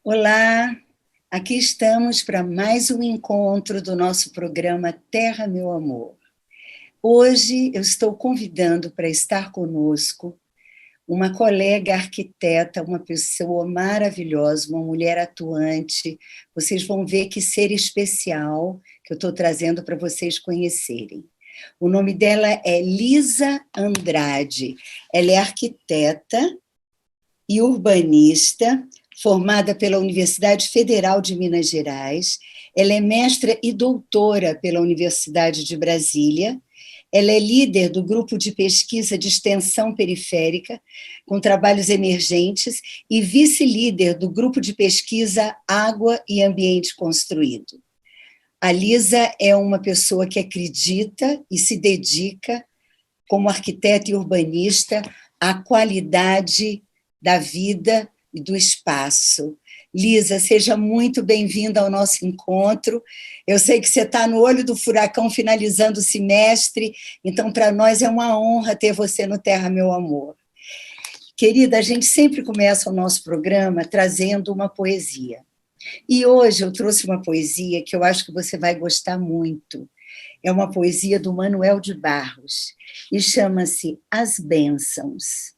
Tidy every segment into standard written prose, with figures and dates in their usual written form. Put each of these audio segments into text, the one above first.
Olá, aqui estamos para mais um encontro do nosso programa Terra, Meu Amor. Hoje eu estou convidando para estar conosco uma colega arquiteta, uma pessoa maravilhosa, uma mulher atuante. Vocês vão ver que ser especial que eu estou trazendo para vocês conhecerem. O nome dela é Lisa Andrade. Ela é arquiteta e urbanista, formada pela Universidade Federal de Minas Gerais. Ela é mestra e doutora pela Universidade de Brasília. Ela é líder do grupo de pesquisa de extensão periférica, com trabalhos emergentes, e vice-líder do grupo de pesquisa Água e Ambiente Construído. A Lisa é uma pessoa que acredita e se dedica, como arquiteta e urbanista, à qualidade da vida e do espaço. Lisa, seja muito bem-vinda ao nosso encontro. Eu sei que você está no olho do furacão finalizando o semestre, então para nós é uma honra ter você no Terra, Meu Amor. Querida, a gente sempre começa o nosso programa trazendo uma poesia. E hoje eu trouxe uma poesia que eu acho que você vai gostar muito. É uma poesia do Manuel de Barros e chama-se As Bênçãos.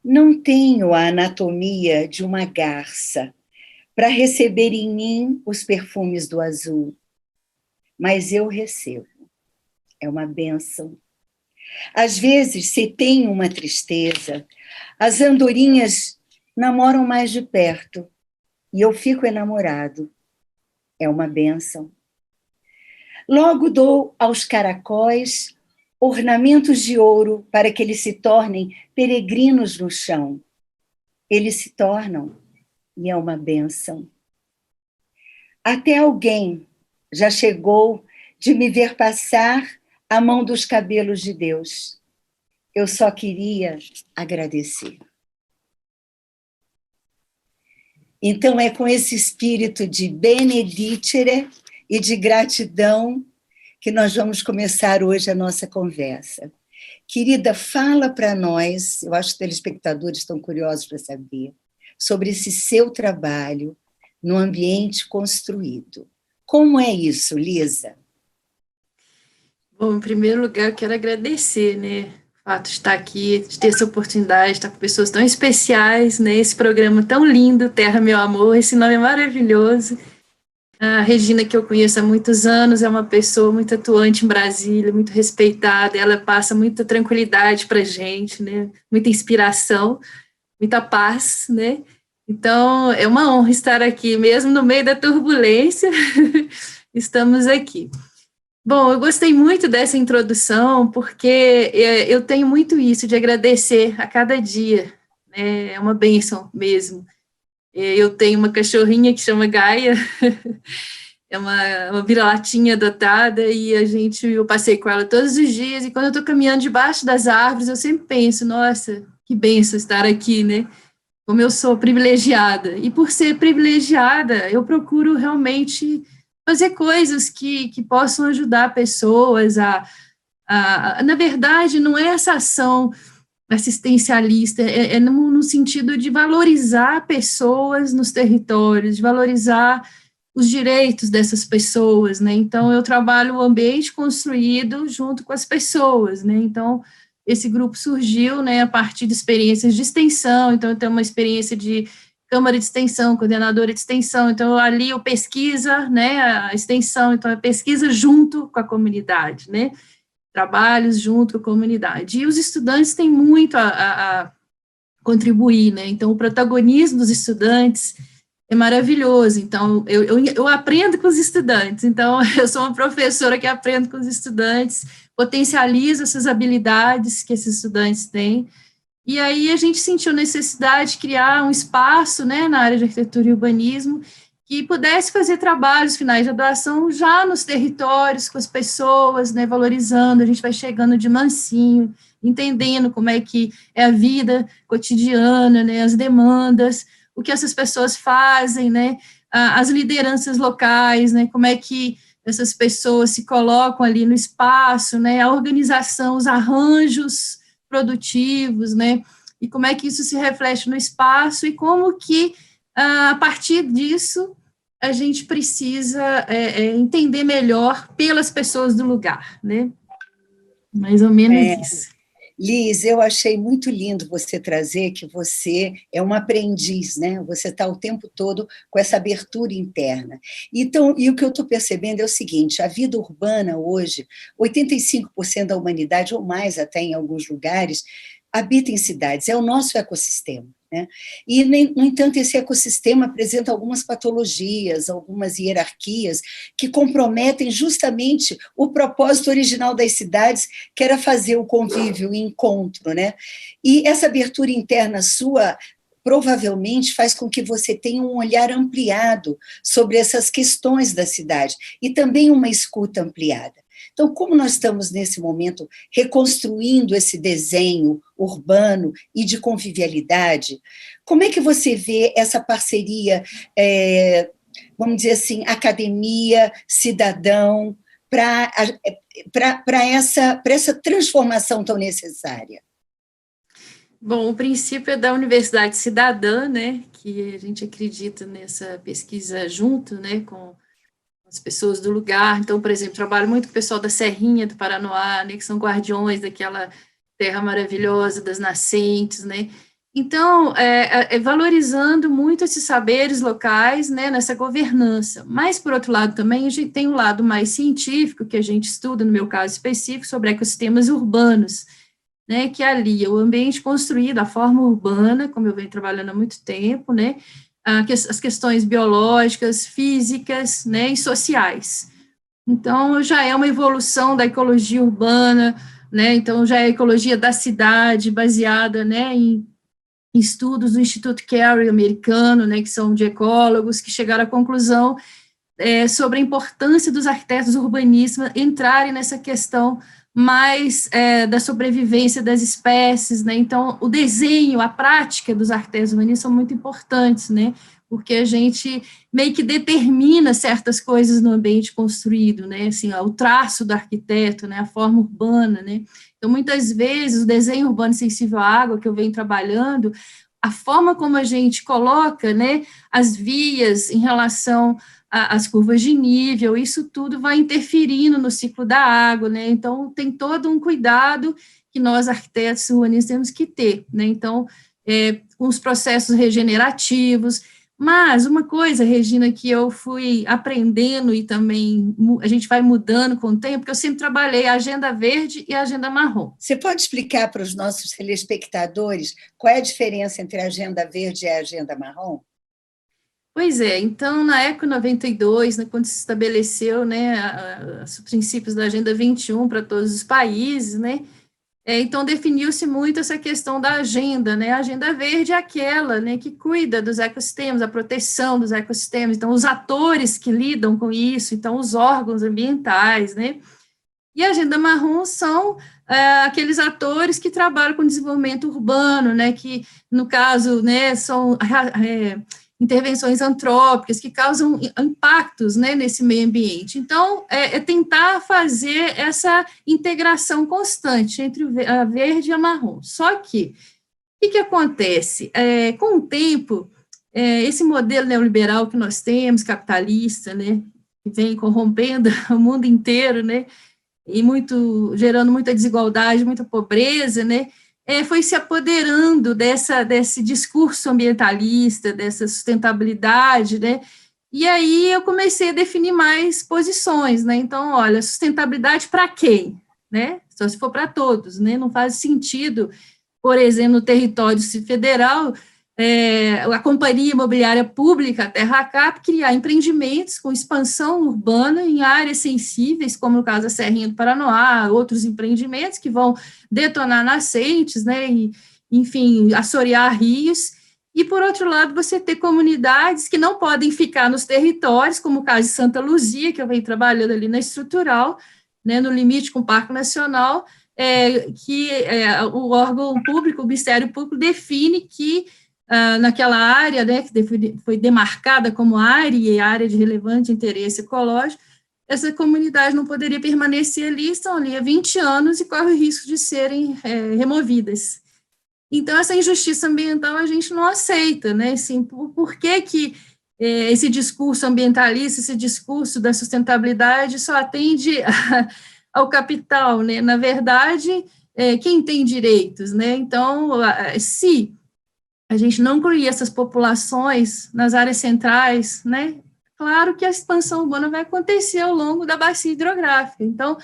Não tenho a anatomia de uma garça para receber em mim os perfumes do azul, mas eu recebo. É uma bênção. Às vezes, se tenho uma tristeza, as andorinhas namoram mais de perto e eu fico enamorado. É uma bênção. Logo dou aos caracóis ornamentos de ouro para que eles se tornem peregrinos no chão. Eles se tornam, e é uma bênção. Até alguém já chegou de me ver passar a mão dos cabelos de Deus. Eu só queria agradecer. Então é com esse espírito de benedicere e de gratidão que nós vamos começar hoje a nossa conversa. Querida, fala para nós, eu acho que os telespectadores estão curiosos para saber, sobre esse seu trabalho no ambiente construído. Como é isso, Lisa? Bom, em primeiro lugar, eu quero agradecer, né, o fato de estar aqui, de ter essa oportunidade, de estar com pessoas tão especiais, né, esse programa tão lindo, Terra, Meu Amor, esse nome é maravilhoso. A Regina, que eu conheço há muitos anos, é uma pessoa muito atuante em Brasília, muito respeitada, ela passa muita tranquilidade para a gente, né, muita inspiração, muita paz, né, então é uma honra estar aqui, mesmo no meio da turbulência, estamos aqui. Bom, eu gostei muito dessa introdução, porque eu tenho muito isso de agradecer a cada dia, né? É uma bênção mesmo. Eu tenho uma cachorrinha que chama Gaia, é uma vira-latinha adotada, e eu passei com ela todos os dias, e quando eu estou caminhando debaixo das árvores, eu sempre penso, nossa, que bênção estar aqui, né? Como eu sou privilegiada. E por ser privilegiada, eu procuro realmente fazer coisas que possam ajudar pessoas na verdade, não é essa ação assistencialista, é no sentido de valorizar pessoas nos territórios, de valorizar os direitos dessas pessoas, né? Então, eu trabalho o ambiente construído junto com as pessoas, né? Então, esse grupo surgiu, né, a partir de experiências de extensão. Então, eu tenho uma experiência de Câmara de Extensão, coordenadora de extensão, então ali eu pesquisa, né, a extensão, então é pesquisa junto com a comunidade, né, trabalhos junto com a comunidade. E os estudantes têm muito a contribuir, né, então o protagonismo dos estudantes é maravilhoso. Então, eu aprendo com os estudantes. Então, eu sou uma professora que aprendo com os estudantes, potencializa essas habilidades que esses estudantes têm. E aí a gente sentiu necessidade de criar um espaço, né, na área de arquitetura e urbanismo, que pudesse fazer trabalhos finais de graduação já nos territórios, com as pessoas, né, valorizando. A gente vai chegando de mansinho, entendendo como é que é a vida cotidiana, né, as demandas, o que essas pessoas fazem, né, as lideranças locais, né, como é que essas pessoas se colocam ali no espaço, né, a organização, os arranjos produtivos, né, e como é que isso se reflete no espaço, e como que, a partir disso, a gente precisa entender melhor pelas pessoas do lugar, né? Mais ou menos isso. Liz, eu achei muito lindo você trazer que você é um aprendiz, né? Você está o tempo todo com essa abertura interna. Então, e o que eu estou percebendo é o seguinte: a vida urbana hoje, 85% da humanidade, ou mais até em alguns lugares, habita em cidades, é o nosso ecossistema. Né? E, no entanto, esse ecossistema apresenta algumas patologias, algumas hierarquias que comprometem justamente o propósito original das cidades, que era fazer o convívio, o encontro. Né? E essa abertura interna sua provavelmente faz com que você tenha um olhar ampliado sobre essas questões da cidade e também uma escuta ampliada. Então, como nós estamos, nesse momento, reconstruindo esse desenho urbano e de convivialidade, como é que você vê essa parceria, vamos dizer assim, academia, cidadão, para essa transformação tão necessária? Bom, o princípio é da Universidade Cidadã, né, que a gente acredita nessa pesquisa junto, né, com as pessoas do lugar. Então, por exemplo, trabalho muito com o pessoal da Serrinha do Paranoá, né, que são guardiões daquela terra maravilhosa das nascentes, né. Então, valorizando muito esses saberes locais, né, nessa governança. Mas, por outro lado, também a gente tem um lado mais científico, que a gente estuda, no meu caso específico, sobre ecossistemas urbanos, né, que alia o ambiente construído, a forma urbana, como eu venho trabalhando há muito tempo, né, as questões biológicas, físicas, né, e sociais. Então, já é uma evolução da ecologia urbana, né, então já é a ecologia da cidade, baseada, né, em estudos do Instituto Carey americano, né, que são de ecólogos, que chegaram à conclusão sobre a importância dos arquitetos urbanistas entrarem nessa questão mais da sobrevivência das espécies, né? Então, o desenho, a prática dos arquitetos urbanistas são muito importantes, né? Porque a gente meio que determina certas coisas no ambiente construído, né? Assim, o traço do arquiteto, né? A forma urbana, né? Então, muitas vezes, o desenho urbano sensível à água, que eu venho trabalhando, a forma como a gente coloca, né, as vias em relação às curvas de nível, isso tudo vai interferindo no ciclo da água, né? Então, tem todo um cuidado que nós, arquitetos urbanistas, temos que ter, né? Então, com os processos regenerativos. Mas uma coisa, Regina, que eu fui aprendendo e também a gente vai mudando com o tempo, porque eu sempre trabalhei a agenda verde e a agenda marrom. Você pode explicar para os nossos telespectadores qual é a diferença entre a agenda verde e a agenda marrom? Pois é, então, na Eco 92, né, quando se estabeleceu, né, os princípios da Agenda 21 para todos os países, né, então definiu-se muito essa questão da agenda, né, a agenda verde é aquela, né, que cuida dos ecossistemas, a proteção dos ecossistemas, então os atores que lidam com isso, então os órgãos ambientais, né, e a agenda marrom são aqueles atores que trabalham com desenvolvimento urbano, né, que, no caso, né, são intervenções antrópicas que causam impactos, né, nesse meio ambiente. Então, tentar fazer essa integração constante entre a verde e a marrom. Só que, o que acontece? Com o tempo, esse modelo neoliberal que nós temos, capitalista, né, que vem corrompendo o mundo inteiro, né, e gerando muita desigualdade, muita pobreza, né, foi se apoderando desse discurso ambientalista, dessa sustentabilidade, né, e aí eu comecei a definir mais posições, né, então, olha, sustentabilidade para quem, né, só se for para todos, né, não faz sentido, por exemplo, no território federal, a Companhia Imobiliária Pública, a Terracap, criar empreendimentos com expansão urbana em áreas sensíveis, como no caso da Serrinha do Paranoá, outros empreendimentos que vão detonar nascentes, né, e, enfim, assorear rios, e, por outro lado, você ter comunidades que não podem ficar nos territórios, como o caso de Santa Luzia, que eu venho trabalhando ali na estrutural, né, no limite com o Parque Nacional, que o órgão público, o Ministério Público, define que naquela área, né, que foi demarcada como área de relevante interesse ecológico, essa comunidade não poderia permanecer ali, estão ali há 20 anos e corre o risco de serem removidas. Então, essa injustiça ambiental a gente não aceita, né? Assim, por que que esse discurso ambientalista, esse discurso da sustentabilidade só atende ao capital, né? Na verdade, quem tem direitos, né? Então, se a gente não incluir essas populações nas áreas centrais, né? Claro que a expansão urbana vai acontecer ao longo da bacia hidrográfica. Então,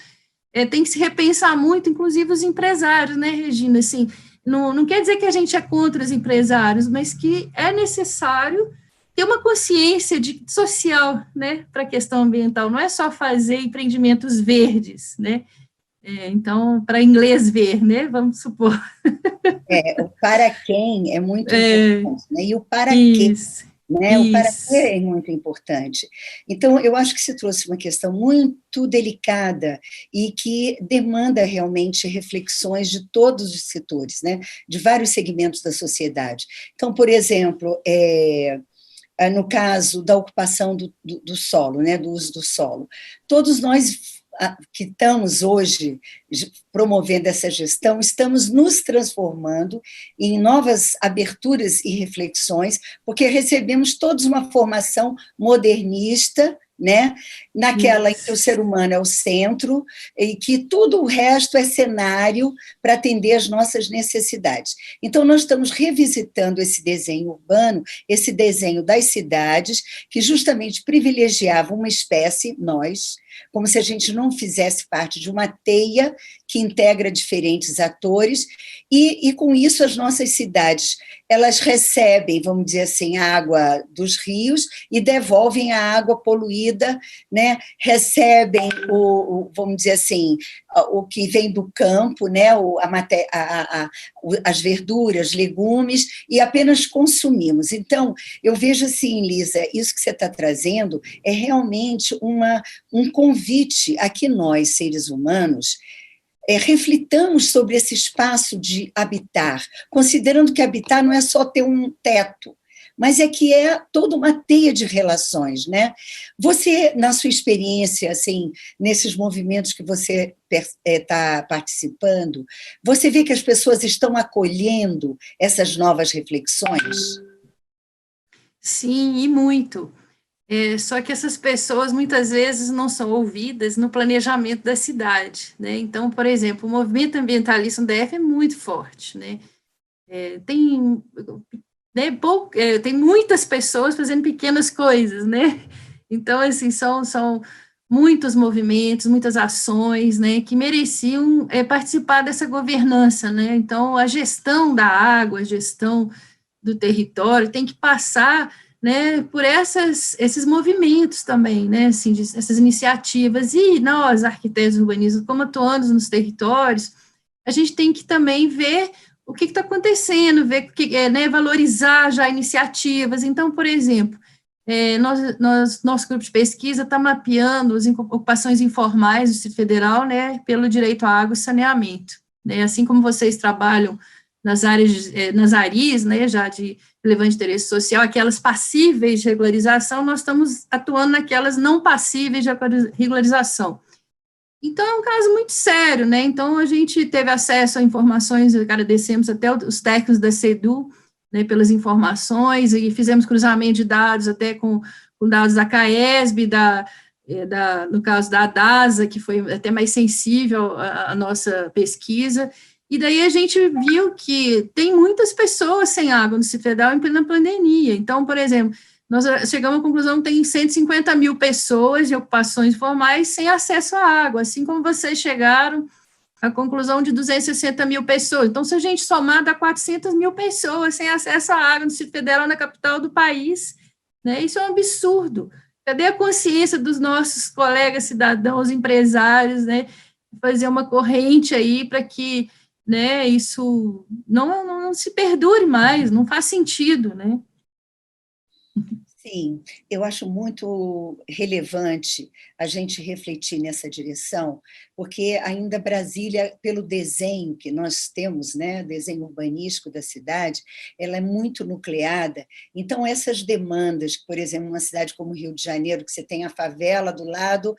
tem que se repensar muito, inclusive os empresários, né, Regina? Assim, não quer dizer que a gente é contra os empresários, mas que é necessário ter uma consciência social, né, para a questão ambiental. Não é só fazer empreendimentos verdes, né? Então, para inglês ver, né? Vamos supor. O para quem é muito importante, né? E o para quê, Isso, né? O para quê isso. é muito importante. Então, eu acho que se trouxe uma questão muito delicada e que demanda realmente reflexões de todos os setores, né? De vários segmentos da sociedade. Então, por exemplo, no caso da ocupação do solo, né? Do uso do solo, todos nós que estamos hoje promovendo essa gestão, estamos nos transformando em novas aberturas e reflexões, porque recebemos todos uma formação modernista, né? Naquela em que o ser humano é o centro e que tudo o resto é cenário para atender às nossas necessidades. Então, nós estamos revisitando esse desenho urbano, esse desenho das cidades, que justamente privilegiava uma espécie, nós, como se a gente não fizesse parte de uma teia que integra diferentes atores, e com isso as nossas cidades, elas recebem, vamos dizer assim, a água dos rios e devolvem a água poluída, né? Recebem, vamos dizer assim, o que vem do campo, né? As verduras, legumes, e apenas consumimos. Então, eu vejo assim, Lisa, isso que você está trazendo é realmente um convite a que nós, seres humanos, reflitamos sobre esse espaço de habitar, considerando que habitar não é só ter um teto, mas é que é toda uma teia de relações, né? Você, na sua experiência, assim, nesses movimentos que você está participando, você vê que as pessoas estão acolhendo essas novas reflexões? Sim, e muito. Só que essas pessoas muitas vezes não são ouvidas no planejamento da cidade, né? Então, por exemplo, o movimento ambientalista no DF é muito forte, né? Tem, tem muitas pessoas fazendo pequenas coisas, né? Então, assim, são muitos movimentos, muitas ações, né, que mereciam participar dessa governança, né? Então, a gestão da água, a gestão do território tem que passar, né, por esses movimentos também, né, assim, essas iniciativas, e nós, arquitetos urbanistas, como atuamos nos territórios, a gente tem que também ver o que está acontecendo, ver né, valorizar já iniciativas. Então, por exemplo, nosso grupo de pesquisa está mapeando as ocupações informais do Distrito Federal, né, pelo direito à água e saneamento, né, assim como vocês trabalham nas áreas, nas ARIs, né, já de relevante interesse social, aquelas passíveis de regularização, nós estamos atuando naquelas não passíveis de regularização. Então, é um caso muito sério, né? Então, a gente teve acesso a informações, agradecemos até os técnicos da CEDU, né, pelas informações, e fizemos cruzamento de dados até com dados da CAESB, no caso da DASA, que foi até mais sensível à nossa pesquisa, e daí a gente viu que tem muitas pessoas sem água no Distrito Federal em plena pandemia. Então, por exemplo, nós chegamos à conclusão que tem 150 mil pessoas de ocupações formais sem acesso à água, assim como vocês chegaram à conclusão de 260 mil pessoas. Então, se a gente somar, dá 400 mil pessoas sem acesso à água no Distrito Federal, na capital do país, né? Isso é um absurdo. Cadê a consciência dos nossos colegas cidadãos, empresários, né? Fazer uma corrente aí para que, né, isso não se perdure mais, não faz sentido, né? Sim, eu acho muito relevante a gente refletir nessa direção, porque ainda Brasília, pelo desenho que nós temos, né, desenho urbanístico da cidade, ela é muito nucleada. Então, essas demandas, por exemplo, uma cidade como Rio de Janeiro, que você tem a favela do lado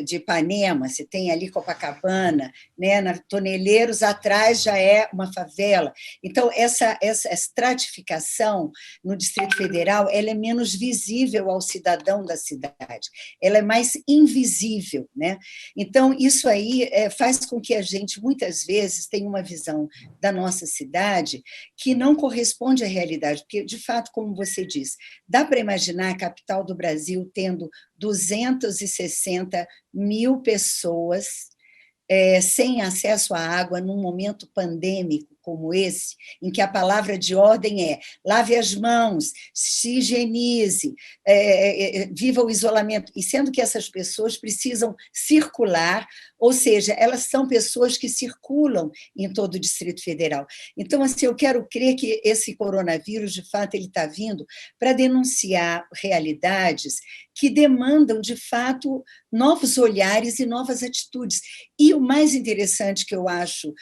de Ipanema, você tem ali Copacabana, né, na Toneleiros atrás já é uma favela. Então, essa estratificação no Distrito Federal, ela é menos visível ao cidadão da cidade, ela é mais invisível, né? Então, isso aí faz com que a gente, muitas vezes, tenha uma visão da nossa cidade que não corresponde à realidade, porque, de fato, como você diz, dá para imaginar a capital do Brasil tendo 260 mil pessoas sem acesso à água num momento pandêmico como esse, em que a palavra de ordem é lave as mãos, se higienize, viva o isolamento, e sendo que essas pessoas precisam circular, ou seja, elas são pessoas que circulam em todo o Distrito Federal. Então, assim, eu quero crer que esse coronavírus, de fato, ele está vindo para denunciar realidades que demandam, de fato, novos olhares e novas atitudes. E o mais interessante que eu acho,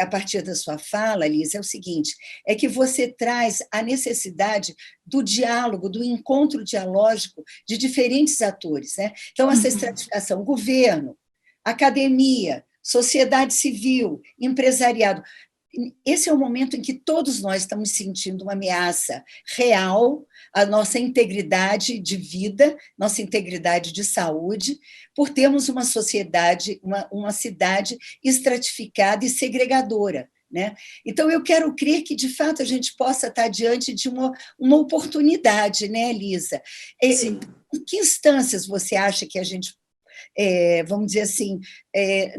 a partir da sua fala, Liz, é o seguinte, é que você traz a necessidade do diálogo, do encontro dialógico de diferentes atores, né? Então, essa estratificação, governo, academia, sociedade civil, empresariado, esse é o momento em que todos nós estamos sentindo uma ameaça real à nossa integridade de vida, nossa integridade de saúde, por termos uma sociedade, uma cidade estratificada e segregadora, né? Então, eu quero crer que, de fato, a gente possa estar diante de uma oportunidade, né, Elisa? Em que instâncias você acha que a gente vamos dizer assim,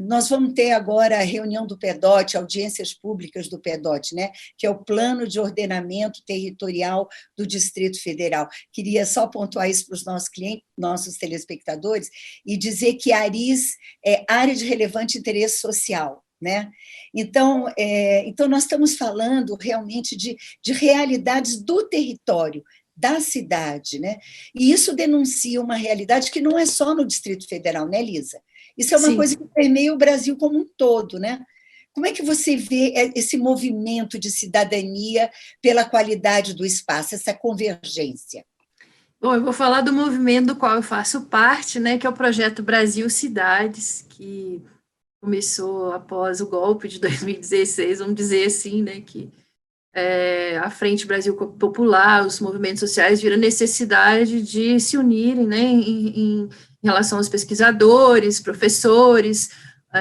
nós vamos ter agora a reunião do PEDOT, audiências públicas do PEDOT, né, que é o Plano de Ordenamento Territorial do Distrito Federal. Queria só pontuar isso para os nossos clientes, nossos telespectadores, e dizer que a ARIS é Área de Relevante Interesse Social, né? Então, nós estamos falando realmente de realidades do território, da cidade, né? E isso denuncia uma realidade que não é só no Distrito Federal, né, Lisa? Isso é uma coisa que permeia o Brasil como um todo, né? Como é que você vê esse movimento de cidadania pela qualidade do espaço, essa convergência? Bom, eu vou falar do movimento do qual eu faço parte, né, que é o projeto Brasil Cidades, que começou após o golpe de 2016, vamos dizer assim, né, que a Frente Brasil Popular, os movimentos sociais viram necessidade de se unirem, né, em relação aos pesquisadores, professores,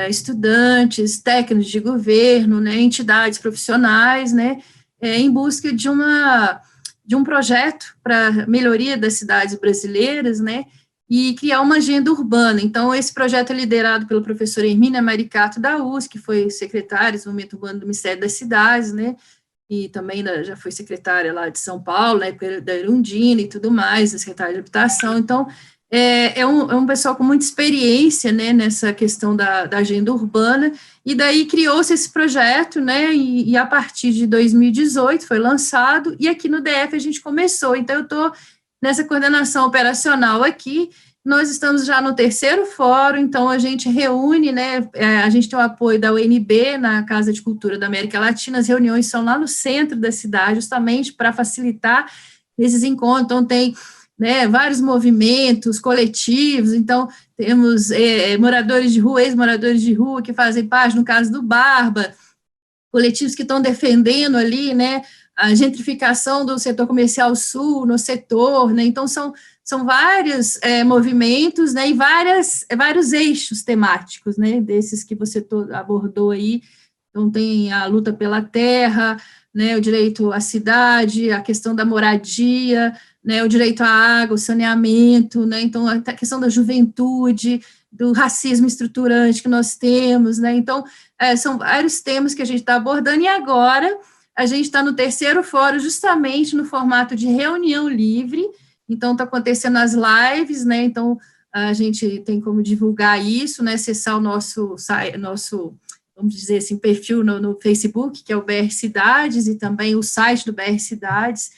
estudantes, técnicos de governo, né, entidades profissionais, né, em busca de um projeto para melhoria das cidades brasileiras, né, e criar uma agenda urbana. Então, esse projeto é liderado pelo professor Hermínia Maricato da USP, que foi secretária de Desenvolvimento Urbano do Ministério das Cidades, né, e também já foi secretária lá de São Paulo, na época da Erundina e tudo mais, secretária de Habitação. Então, é um pessoal com muita experiência, né, nessa questão da agenda urbana, e daí criou-se esse projeto, né, e a partir de 2018 foi lançado, e aqui no DF a gente começou. Então, eu estou nessa coordenação operacional aqui. Nós estamos já no terceiro fórum, então a gente reúne, né, a gente tem o apoio da UNB, na Casa de Cultura da América Latina, as reuniões são lá no centro da cidade, justamente para facilitar esses encontros. Então, tem, né, vários movimentos coletivos, então temos moradores de rua, ex-moradores de rua que fazem parte, no caso do Barba, coletivos que estão defendendo ali, né, a gentrificação do setor comercial sul, no setor, né, então são vários movimentos, né, e vários eixos temáticos, né, desses que você abordou aí. Então, tem a luta pela terra, né, o direito à cidade, a questão da moradia, né, o direito à água, o saneamento, né, então a questão da juventude, do racismo estruturante que nós temos, né, então são vários temas que a gente está abordando, e agora a gente está no terceiro fórum, justamente no formato de reunião livre. Então, está acontecendo as lives, né, então a gente tem como divulgar isso, né, acessar o nosso, vamos dizer assim, perfil no Facebook, que é o BR Cidades, e também o site do BR Cidades,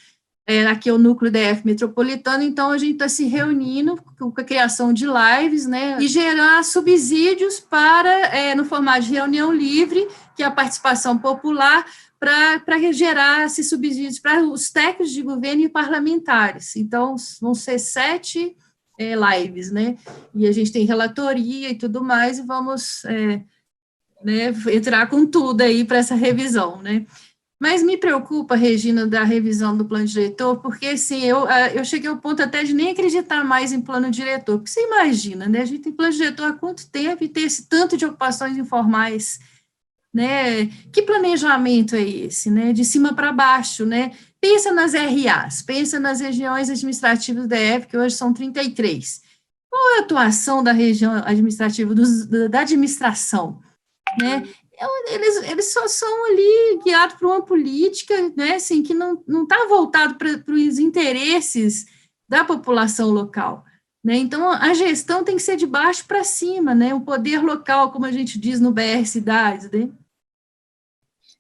aqui é o núcleo DF metropolitano, então a gente está se reunindo com a criação de lives, né, e gerar subsídios para, no formato de reunião livre, que é a participação popular, para gerar esses subsídios para os técnicos de governo e parlamentares. Então, vão ser 7 lives, né, e a gente tem relatoria e tudo mais, e vamos né, entrar com tudo aí para essa revisão, né. Mas me preocupa, Regina, da revisão do plano diretor, porque, assim, eu cheguei ao ponto até de nem acreditar mais em plano diretor, porque você imagina, né, a gente tem plano diretor há quanto tempo e ter esse tanto de ocupações informais, né, que planejamento é esse, né, de cima para baixo, né, pensa nas RAs, pensa nas regiões administrativas da DF, que hoje são 33, qual é a atuação da região administrativa, da administração, né, eles só são ali guiados por uma política, né, assim, que não está voltado para os interesses da população local, né, então a gestão tem que ser de baixo para cima, né, o poder local, como a gente diz no BR Cidades, né.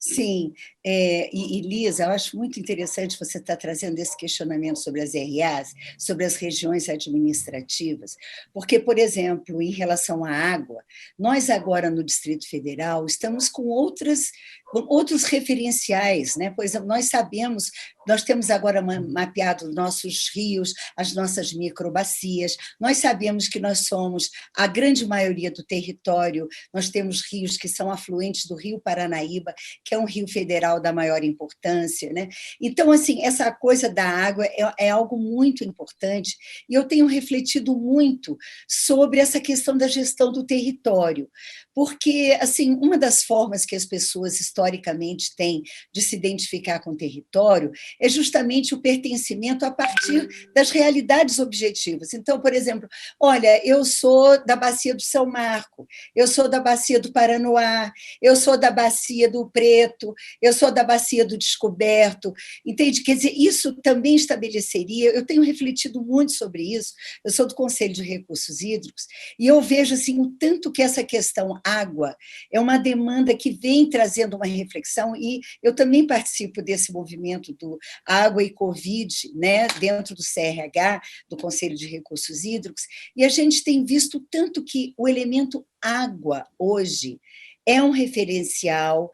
Sim, e Lisa, eu acho muito interessante você estar trazendo esse questionamento sobre as RAs, sobre as regiões administrativas, porque, por exemplo, em relação à água, nós agora no Distrito Federal estamos com outros referenciais, né? Pois nós sabemos, nós temos agora mapeado nossos rios, as nossas microbacias, nós sabemos que nós somos, a grande maioria do território, nós temos rios que são afluentes do Rio Paranaíba, que é um rio federal da maior importância, né? Então, assim, essa coisa da água é algo muito importante, e eu tenho refletido muito sobre essa questão da gestão do território, porque, assim, uma das formas que as pessoas historicamente têm de se identificar com o território é justamente o pertencimento a partir das realidades objetivas. Então, por exemplo, olha, eu sou da Bacia do São Marco, eu sou da Bacia do Paranoá, eu sou da Bacia do Preto, eu sou da Bacia do Descoberto, entende? Quer dizer, isso também estabeleceria, eu tenho refletido muito sobre isso, eu sou do Conselho de Recursos Hídricos, e eu vejo assim, o tanto que essa questão água é uma demanda que vem trazendo uma reflexão, e eu também participo desse movimento do Água e Covid, né, dentro do CRH, do Conselho de Recursos Hídricos, e a gente tem visto tanto que o elemento água, hoje, é um referencial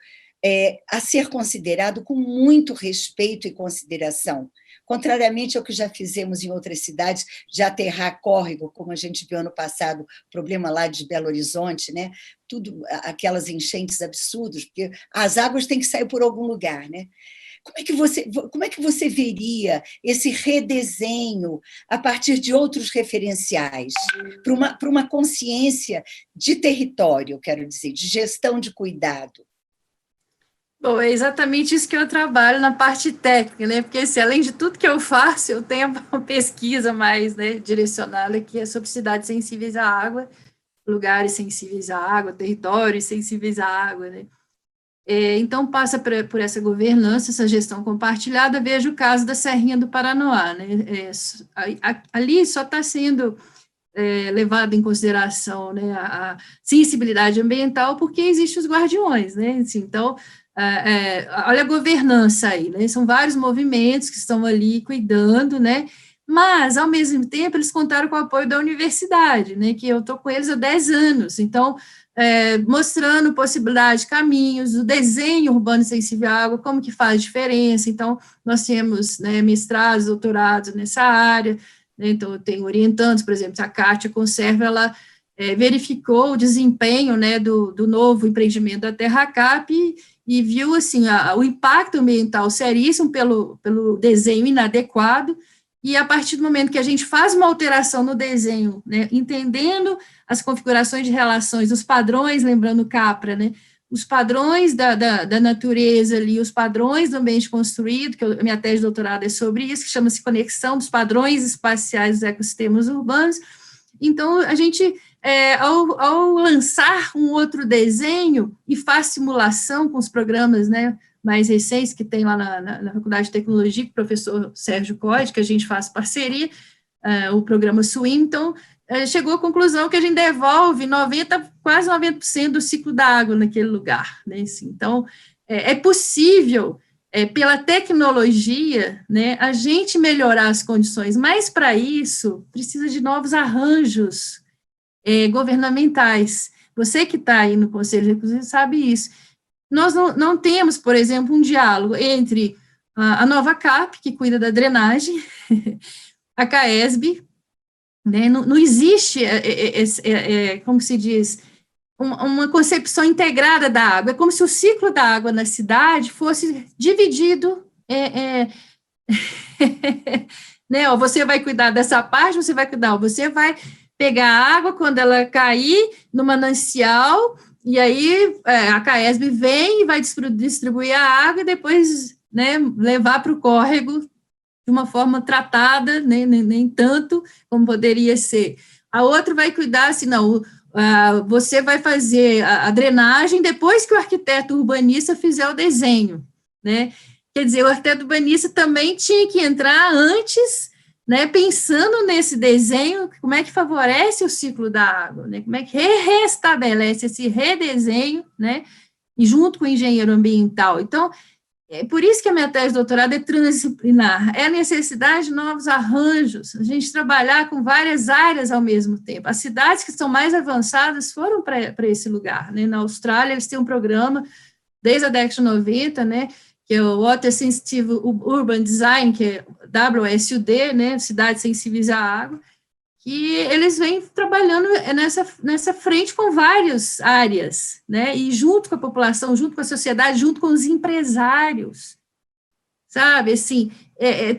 a ser considerado com muito respeito e consideração, contrariamente ao que já fizemos em outras cidades, de aterrar córrego, como a gente viu ano passado, o problema lá de Belo Horizonte, né? Tudo, aquelas enchentes absurdas, porque as águas têm que sair por algum lugar, né? Como é que você veria esse redesenho a partir de outros referenciais, para uma consciência de território, quero dizer, de gestão de cuidado? Bom, é exatamente isso que eu trabalho na parte técnica, né? Porque, assim, além de tudo que eu faço, eu tenho uma pesquisa mais, né, direcionada, que é sobre cidades sensíveis à água, lugares sensíveis à água, territórios sensíveis à água, né? Então, passa por essa governança, essa gestão compartilhada. Veja o caso da Serrinha do Paranoá, né? Ali só está sendo levado em consideração, né, a sensibilidade ambiental, porque existem os guardiões, né? Assim, então, olha a governança aí, né? São vários movimentos que estão ali cuidando, né? Mas, ao mesmo tempo, eles contaram com o apoio da universidade, né? Que eu estou com eles há 10 anos, então, mostrando possibilidade de caminhos, o desenho urbano sensível à água, como que faz diferença. Então, nós temos, né, mestrados, doutorados nessa área, né? Então, eu tenho orientantes, por exemplo, a Kátia Conserva, ela verificou o desempenho, né, do novo empreendimento da TerraCap e viu, assim, o impacto ambiental seríssimo pelo desenho inadequado, e a partir do momento que a gente faz uma alteração no desenho, né, entendendo as configurações de relações, os padrões, lembrando Capra, né, os padrões da natureza ali, os padrões do ambiente construído, que a minha tese de doutorado é sobre isso, que chama-se Conexão dos Padrões Espaciais dos Ecossistemas Urbanos. Então, a gente, ao lançar um outro desenho e faz simulação com os programas, né, mais recentes que tem lá na Faculdade de Tecnologia, com o professor Sérgio Code, que a gente faz parceria, o programa SWIM, então, chegou à conclusão que a gente devolve quase 90% do ciclo da água naquele lugar, né? Assim, então, é possível pela tecnologia, né, a gente melhorar as condições, mas para isso precisa de novos arranjos governamentais. Você que está aí no Conselho Reclusivo sabe isso. Nós não temos, por exemplo, um diálogo entre a nova CAP, que cuida da drenagem, a CAESB, né, não existe, como se diz, uma concepção integrada da água. É como se o ciclo da água na cidade fosse dividido, né, você vai cuidar dessa parte, você vai cuidar, você vai pegar a água quando ela cair no manancial, e aí a CAESB vem e vai distribuir a água e depois, né, levar para o córrego de uma forma tratada, nem tanto como poderia ser. A outra vai cuidar, assim, não, você vai fazer a drenagem depois que o arquiteto urbanista fizer o desenho, né? Quer dizer, o arquiteto urbanista também tinha que entrar antes, né, pensando nesse desenho, como é que favorece o ciclo da água, né? Como é que restabelece esse redesenho, né? E junto com o engenheiro ambiental. Então, é por isso que a minha tese de doutorado é transdisciplinar, é a necessidade de novos arranjos, a gente trabalhar com várias áreas ao mesmo tempo. As cidades que estão mais avançadas foram para esse lugar, né? Na Austrália, eles têm um programa, desde a década de 90, né, que é o Water Sensitive Urban Design, que é WSUD, né, Cidades Sensíveis à Água, que eles vêm trabalhando nessa frente com várias áreas, né, e junto com a população, junto com a sociedade, junto com os empresários, sabe, assim,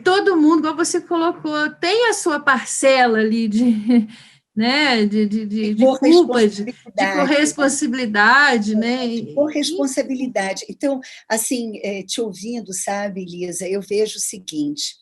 todo mundo, igual você colocou, tem a sua parcela ali né, de culpa, de corresponsabilidade, né? De corresponsabilidade. Então, assim, te ouvindo, sabe, Lisa, eu vejo o seguinte,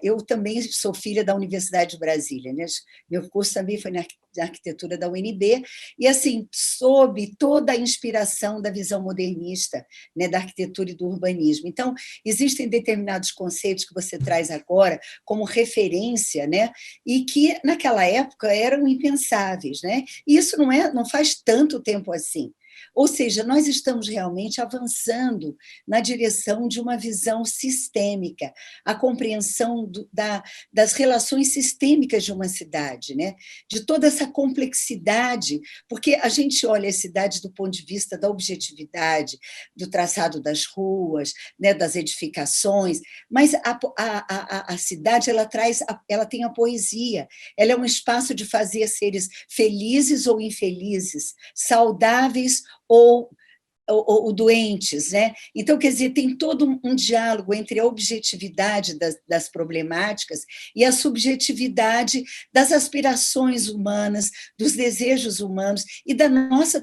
eu também sou filha da Universidade de Brasília, né? Meu curso também foi na arquitetura da UNB, e assim, sob toda a inspiração da visão modernista, né, da arquitetura e do urbanismo. Então, existem determinados conceitos que você traz agora como referência, né, e que naquela época eram impensáveis, né? E isso não faz tanto tempo assim. Ou seja, nós estamos realmente avançando na direção de uma visão sistêmica, a compreensão das relações sistêmicas de uma cidade, né? De toda essa complexidade, porque a gente olha as cidades do ponto de vista da objetividade, do traçado das ruas, né, das edificações, mas a cidade ela tem a poesia, ela é um espaço de fazer seres felizes ou infelizes, saudáveis ou doentes, né? Então, quer dizer, tem todo um diálogo entre a objetividade das problemáticas e a subjetividade das aspirações humanas, dos desejos humanos e da nossa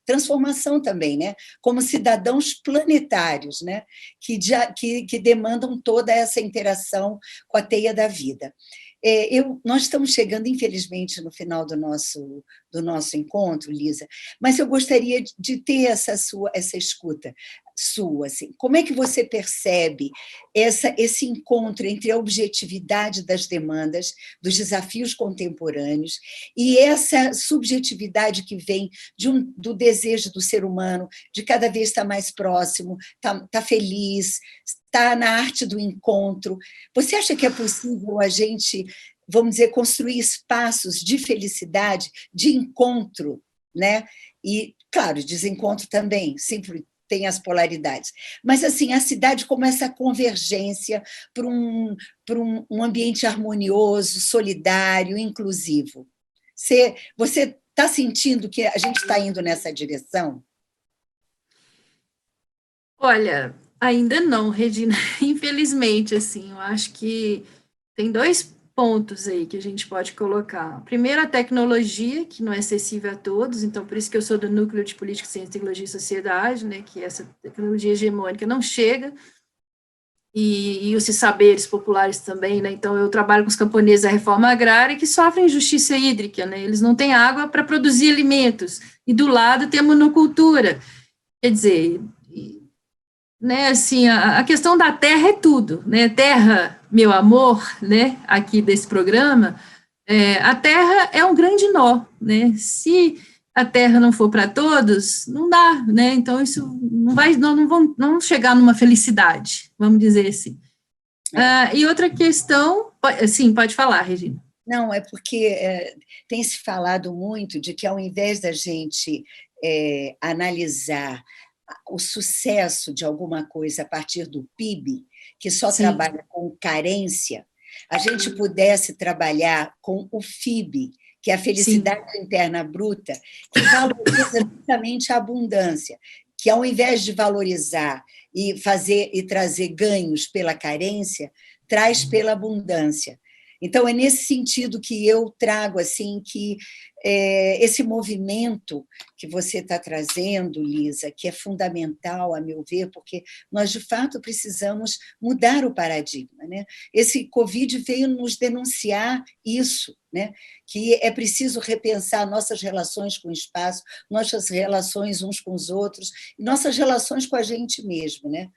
transformação também, né? Como cidadãos planetários, né? Que demandam toda essa interação com a teia da vida. Nós estamos chegando, infelizmente, no final do nosso encontro, Lisa, mas eu gostaria de ter essa escuta sua. Assim. Como é que você percebe esse encontro entre a objetividade das demandas, dos desafios contemporâneos, e essa subjetividade que vem do desejo do ser humano de cada vez estar mais próximo, estar feliz, está na arte do encontro. Você acha que é possível a gente, vamos dizer, construir espaços de felicidade, de encontro, né? E, claro, desencontro também, sempre tem as polaridades. Mas, assim, a cidade como essa convergência para um ambiente harmonioso, solidário, inclusivo. Você está sentindo que a gente está indo nessa direção? Olha, ainda não, Regina, infelizmente, assim, eu acho que tem dois pontos aí que a gente pode colocar. Primeiro, a tecnologia, que não é acessível a todos, então por isso que eu sou do Núcleo de Política, Ciência, Tecnologia e Sociedade, né, que essa tecnologia hegemônica não chega, e os saberes populares também, né, então eu trabalho com os camponeses da reforma agrária que sofrem injustiça hídrica, né, eles não têm água para produzir alimentos, e do lado tem a monocultura, quer dizer, né, assim, a questão da terra é tudo, né, terra, meu amor, né, aqui desse programa, a terra é um grande nó, né, se a terra não for para todos, não dá, né? Então, isso não vai, não chegar numa felicidade, vamos dizer assim. E outra questão, sim, pode falar, Regina. Não, é porque tem se falado muito de que, ao invés da gente analisar o sucesso de alguma coisa a partir do PIB, que só Sim. trabalha com carência, a gente pudesse trabalhar com o FIB, que é a felicidade Sim. interna bruta, que valoriza justamente a abundância, que, ao invés de valorizar e trazer ganhos pela carência, traz pela abundância. Então, é nesse sentido que eu trago assim, que esse movimento que você está trazendo, Lisa, que é fundamental, a meu ver, porque nós, de fato, precisamos mudar o paradigma, né? Esse Covid veio nos denunciar isso, né? Que é preciso repensar nossas relações com o espaço, nossas relações uns com os outros, nossas relações com a gente mesmo, né?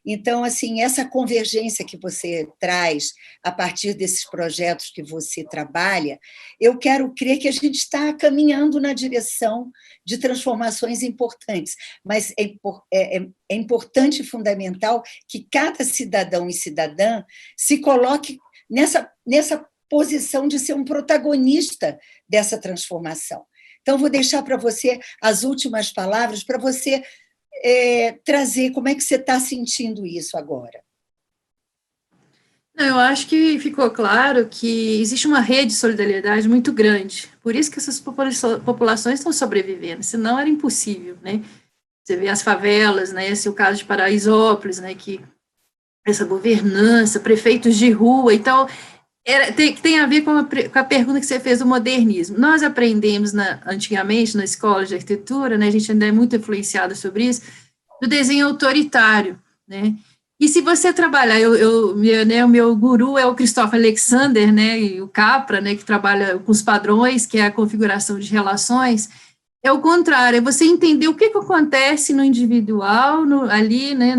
Então, assim, essa convergência que você traz a partir desses projetos que você trabalha, eu quero crer que a gente está caminhando na direção de transformações importantes, mas é importante e fundamental que cada cidadão e cidadã se coloque nessa posição de ser um protagonista dessa transformação. Então, vou deixar para você as últimas palavras, para você trazer como é que você está sentindo isso agora. Eu acho que ficou claro que existe uma rede de solidariedade muito grande, por isso que essas populações estão sobrevivendo, senão era impossível, né? Você vê as favelas, né? Esse é o caso de Paraisópolis, né? Que essa governança, prefeitos de rua, então tem a ver com a pergunta que você fez do modernismo. Nós aprendemos antigamente na escola de arquitetura, né? A gente ainda é muito influenciado sobre isso, do desenho autoritário, né? E se você trabalhar, o meu guru é o Christoph Alexander, né, e o Capra, né, que trabalha com os padrões, que é a configuração de relações, é o contrário, é você entender o que acontece no individual, ali, né,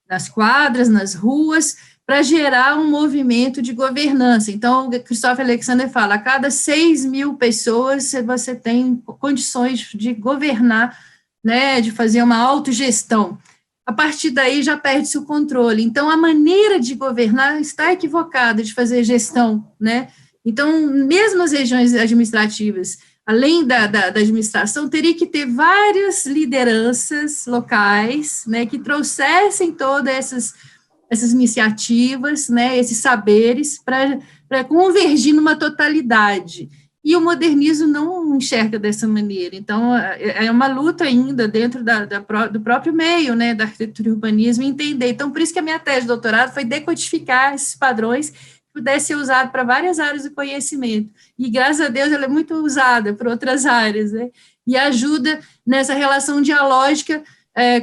nas quadras, nas ruas, para gerar um movimento de governança. Então, o Christoph Alexander fala, a cada 6.000 pessoas você tem condições de governar, né, de fazer uma autogestão. A partir daí já perde-se o controle. Então, a maneira de governar está equivocada, de fazer gestão, né? Então, mesmo as regiões administrativas, além da administração, teria que ter várias lideranças locais, né, que trouxessem todas essas iniciativas, né, esses saberes, para convergir numa totalidade. E o modernismo não enxerga dessa maneira. Então, é uma luta ainda dentro do próprio meio, né, da arquitetura e urbanismo, entender. Então, por isso que a minha tese de doutorado foi decodificar esses padrões que pudessem ser usados para várias áreas do conhecimento. E, graças a Deus, ela é muito usada para outras áreas, né, e ajuda nessa relação dialógica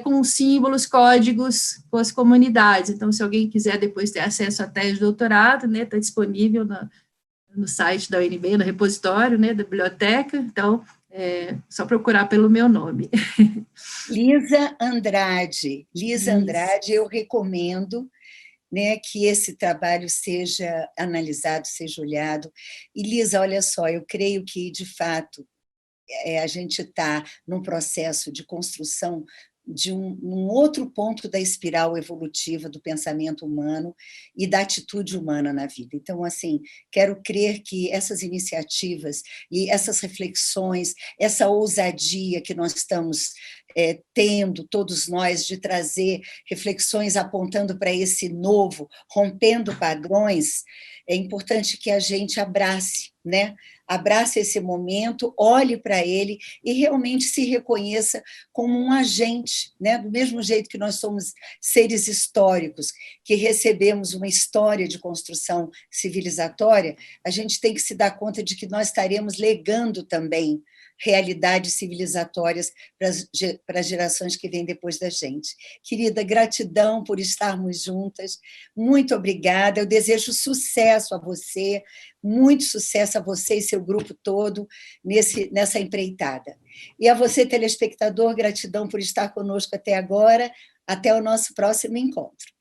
com símbolos, códigos, com as comunidades. Então, se alguém quiser depois ter acesso à tese de doutorado, né, está disponível no site da UNB, no repositório, né, da biblioteca, então, só procurar pelo meu nome. Lisa Andrade, eu recomendo, né, que esse trabalho seja analisado, seja olhado. E, Lisa, olha só, eu creio que, de fato, a gente está num processo de construção de um outro ponto da espiral evolutiva do pensamento humano e da atitude humana na vida. Então, assim, quero crer que essas iniciativas e essas reflexões, essa ousadia que nós estamos tendo, todos nós, de trazer reflexões apontando para esse novo, rompendo padrões, é importante que a gente abrace, né? Abrace esse momento, olhe para ele e realmente se reconheça como um agente, né? Do mesmo jeito que nós somos seres históricos, que recebemos uma história de construção civilizatória, a gente tem que se dar conta de que nós estaremos legando também realidades civilizatórias para as gerações que vêm depois da gente. Querida, gratidão por estarmos juntas, muito obrigada, eu desejo sucesso a você, muito sucesso a você e seu grupo todo nessa empreitada. E a você, telespectador, gratidão por estar conosco até agora, até o nosso próximo encontro.